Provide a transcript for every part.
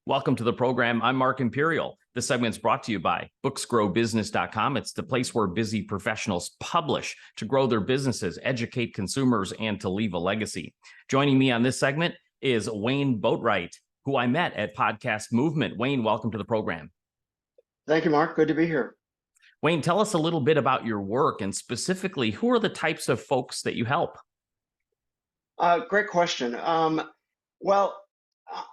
Welcome to the program. I'm Mark Imperial. This segment's brought to you by booksgrowbusiness.com. It's the place where busy professionals publish to grow their businesses, educate consumers, and to leave a legacy. Joining me on this segment is Wayne Boatwright, who I met at Podcast Movement. Wayne, welcome to the program. Thank you, Mark. Good to be here. Wayne, tell us a little bit about your work and specifically, who are the types of folks that you help? Great question. Well,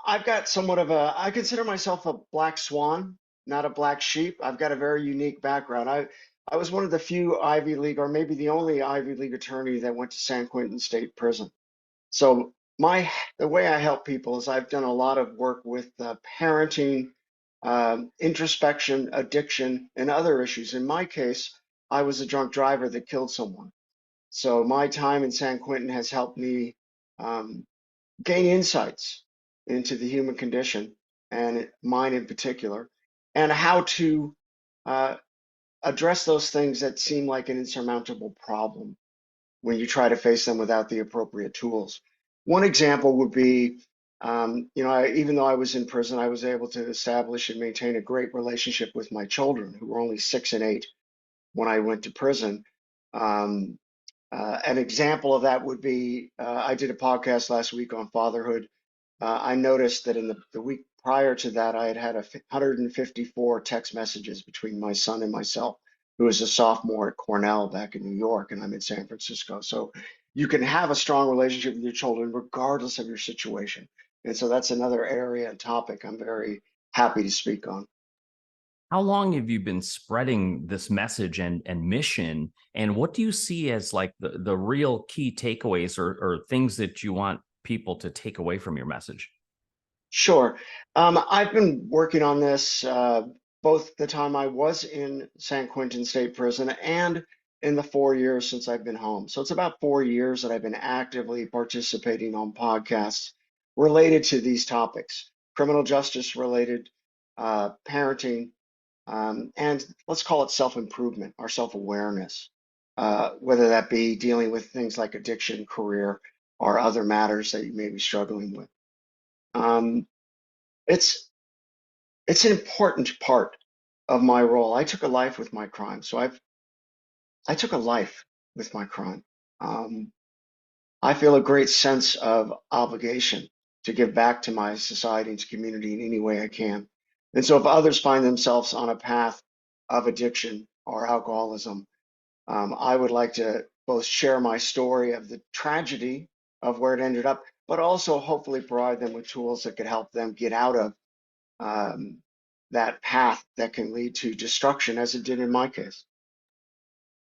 I've got I consider myself a black swan, not a black sheep. I've got a very unique background. I was one of the few Ivy League, or maybe the only Ivy League attorney that went to San Quentin State Prison. So the way I help people is I've done a lot of work with parenting, introspection, addiction, and other issues. In my case, I was a drunk driver that killed someone. So my time in San Quentin has helped me um, gain insights into the human condition, and mine in particular, and how to uh, address those things that seem like an insurmountable problem when you try to face them without the appropriate tools. One example would be, even though I was in prison, I was able to establish and maintain a great relationship with my children, who were only 6 and 8 when I went to prison. Um, an example of that would be I did a podcast last week on fatherhood. I noticed that in the week prior to that, I had 154 text messages between my son and myself, who is a sophomore at Cornell back in New York, and I'm in San Francisco. So you can have a strong relationship with your children regardless of your situation. And so that's another area and topic I'm very happy to speak on. How long have you been spreading this message and mission? And what do you see as like the real key takeaways or things that you want people to take away from your message? Sure. I've been working on this both the time I was in San Quentin State Prison and in the 4 years since I've been home. So it's about 4 years that I've been actively participating on podcasts related to these topics, criminal justice related, parenting, and let's call it self-improvement or self-awareness, whether that be dealing with things like addiction, career, or other matters that you may be struggling with. Um, it's it's an important part of my role. I took a life with my crime, so I took a life with my crime. Um, I feel a great sense of obligation to give back to my society and to community in any way I can. And so if others find themselves on a path of addiction or alcoholism, I would like to both share my story of the tragedy of where it ended up, but also hopefully provide them with tools that could help them get out of um, that path that can lead to destruction, as it did in my case.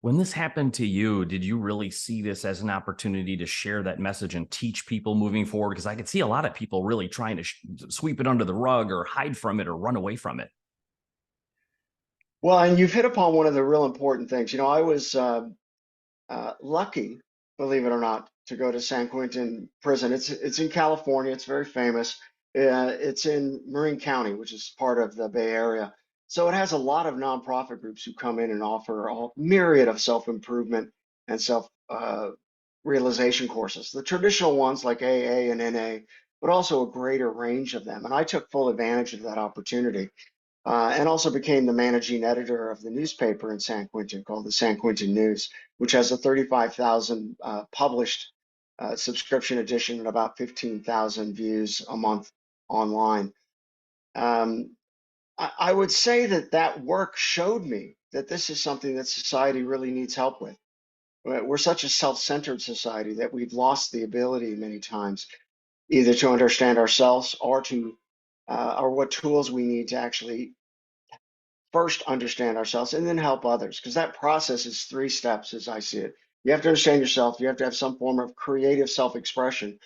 When this happened to you, did you really see this as an opportunity to share that message and teach people moving forward? Because I could see a lot of people really trying to sweep it under the rug or hide from it or run away from it. Well, and you've hit upon one of the real important things. I was lucky, believe it or not, to go to San Quentin Prison. It's in California. It's very famous. It's in Marin County, which is part of the Bay Area. So it has a lot of nonprofit groups who come in and offer a myriad of self-improvement and self realization courses. The traditional ones like AA and NA, but also a greater range of them. And I took full advantage of that opportunity. And also became the managing editor of the newspaper in San Quentin called the San Quentin News, which has a 35,000 published subscription edition and about 15,000 views a month online. Um, I would say that work showed me that this is something that society really needs help with. We're such a self-centered society that we've lost the ability many times either to understand ourselves or what tools we need to actually first understand ourselves and then help others, because that process is 3 steps as I see it. You have to understand yourself. You have to have some form of creative self-expression.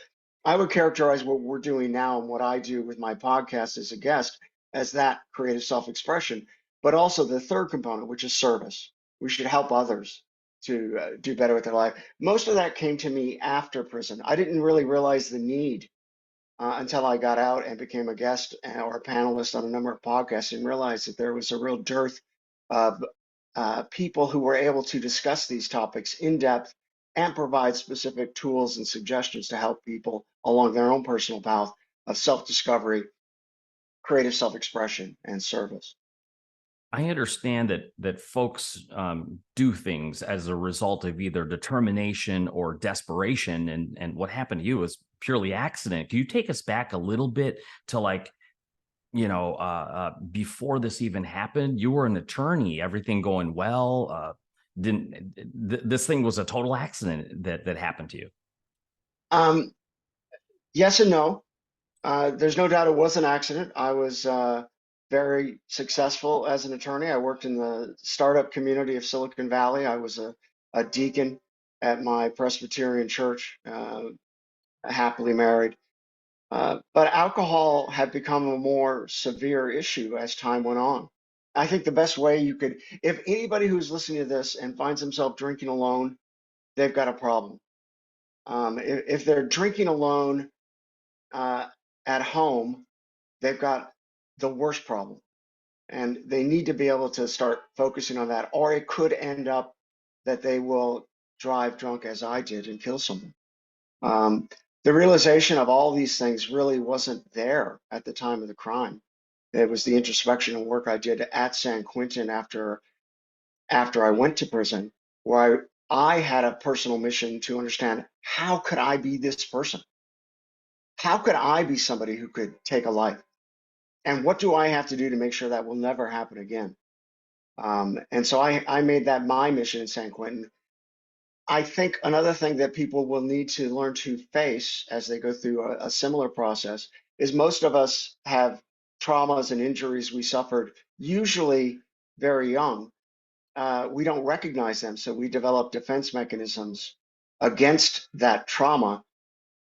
I would characterize what we're doing now and what I do with my podcast as a guest as that creative self-expression, but also the third component, which is service. We should help others to do better with their life. Most of that came to me after prison. I didn't really realize the need until I got out and became a guest or a panelist on a number of podcasts and realized that there was a real dearth of people who were able to discuss these topics in depth and provide specific tools and suggestions to help people along their own personal path of self-discovery, creative self-expression and service. I understand that folks do things as a result of either determination or desperation, and what happened to you was purely accident. Can you take us back a little bit to like, before this even happened? You were an attorney, everything going well. Didn't this thing was a total accident that happened to you? Um, yes and no. There's no doubt it was an accident. I was very successful as an attorney. I worked in the startup community of Silicon Valley. I was a deacon at my Presbyterian church, happily married. But alcohol had become a more severe issue as time went on. I think the best way you could, if anybody who's listening to this and finds himself drinking alone, they've got a problem. If they're drinking alone uh, at home, they've got the worst problem. And they need to be able to start focusing on that, or it could end up that they will drive drunk as I did and kill someone. Um, the realization of all these things really wasn't there at the time of the crime. It was the introspection and work I did at San Quentin after I went to prison, where I had a personal mission to understand, how could I be this person? How could I be somebody who could take a life? And what do I have to do to make sure that will never happen again? And so I made that my mission in San Quentin. I think another thing that people will need to learn to face as they go through a similar process is most of us have traumas and injuries we suffered, usually very young. We don't recognize them, so we develop defense mechanisms against that trauma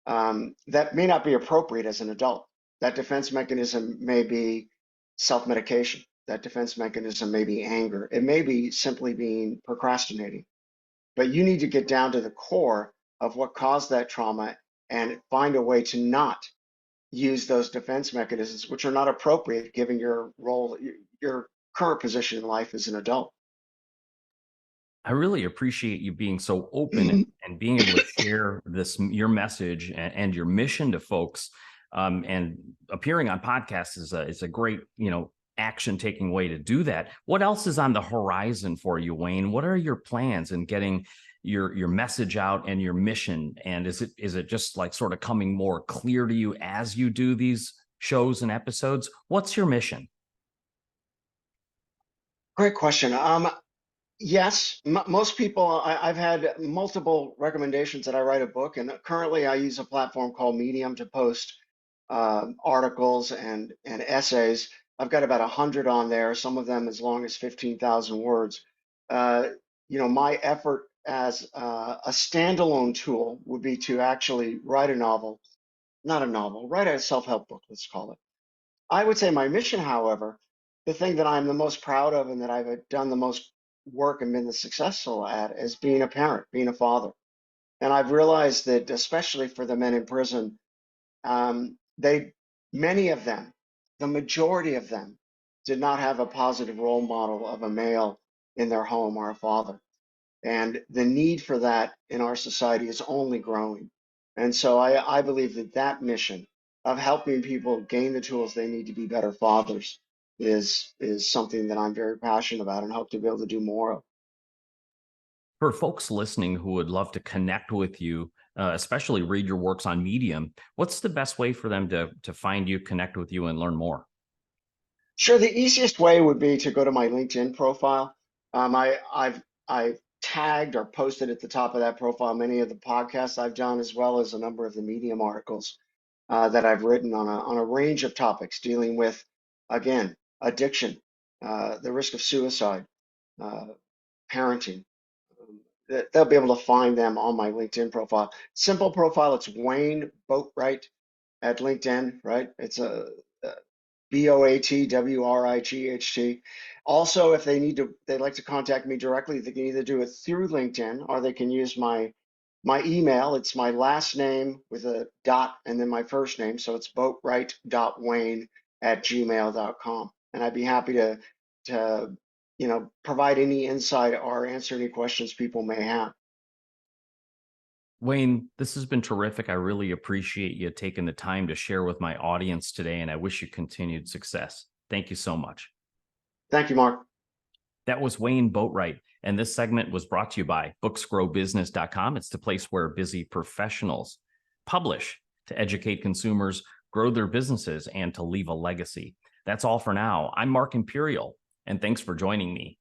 that may not be appropriate as an adult. That defense mechanism may be self-medication. That defense mechanism may be anger. It may be simply being procrastinating. But you need to get down to the core of what caused that trauma and find a way to not use those defense mechanisms, which are not appropriate given your role, your current position in life as an adult. I really appreciate you being so open and being able to share this your message and your mission to folks. And appearing on podcasts is a great action taking way to do that. What else is on the horizon for you, Wayne? What are your plans in getting your message out and your mission? And is it just like sort of coming more clear to you as you do these shows and episodes? What's your mission? Great question. Yes, most people, I've had multiple recommendations that I write a book, and currently I use a platform called Medium to post articles and essays. I've got about 100 on there, some of them as long as 15,000 words. Uh, my effort as a standalone tool would be to actually write a novel, not a novel, write a self-help book, let's call it. I would say my mission, however, the thing that I'm the most proud of and that I've done the most work and been the successful at is being a parent, being a father. And I've realized that, especially for the men in prison, they, many of them, the majority of them, did not have a positive role model of a male in their home or a father. And the need for that in our society is only growing. And so I believe that that mission of helping people gain the tools they need to be better fathers is something that I'm very passionate about and hope to be able to do more of. For folks listening who would love to connect with you, especially read your works on Medium, what's the best way for them to find you, connect with you, and learn more? Sure, the easiest way would be to go to my LinkedIn profile. I've tagged or posted at the top of that profile many of the podcasts I've done, as well as a number of the Medium articles that I've written on a range of topics dealing with, again, addiction, the risk of suicide, uh, parenting. They'll be able to find them on my LinkedIn profile. Simple profile. It's Wayne Boatwright at LinkedIn, right? It's a Boatwright. Also, if they'd like to contact me directly, they can either do it through LinkedIn or they can use my email. It's my last name with a dot and then my first name. So it's boatwright.wayne@gmail.com. And I'd be happy to provide any insight or answer any questions people may have. Wayne, this has been terrific. I really appreciate you taking the time to share with my audience today, and I wish you continued success. Thank you so much. Thank you, Mark. That was Wayne Boatwright, and this segment was brought to you by booksgrowbusiness.com. It's the place where busy professionals publish to educate consumers, grow their businesses, and to leave a legacy. That's all for now. I'm Mark Imperial, and thanks for joining me.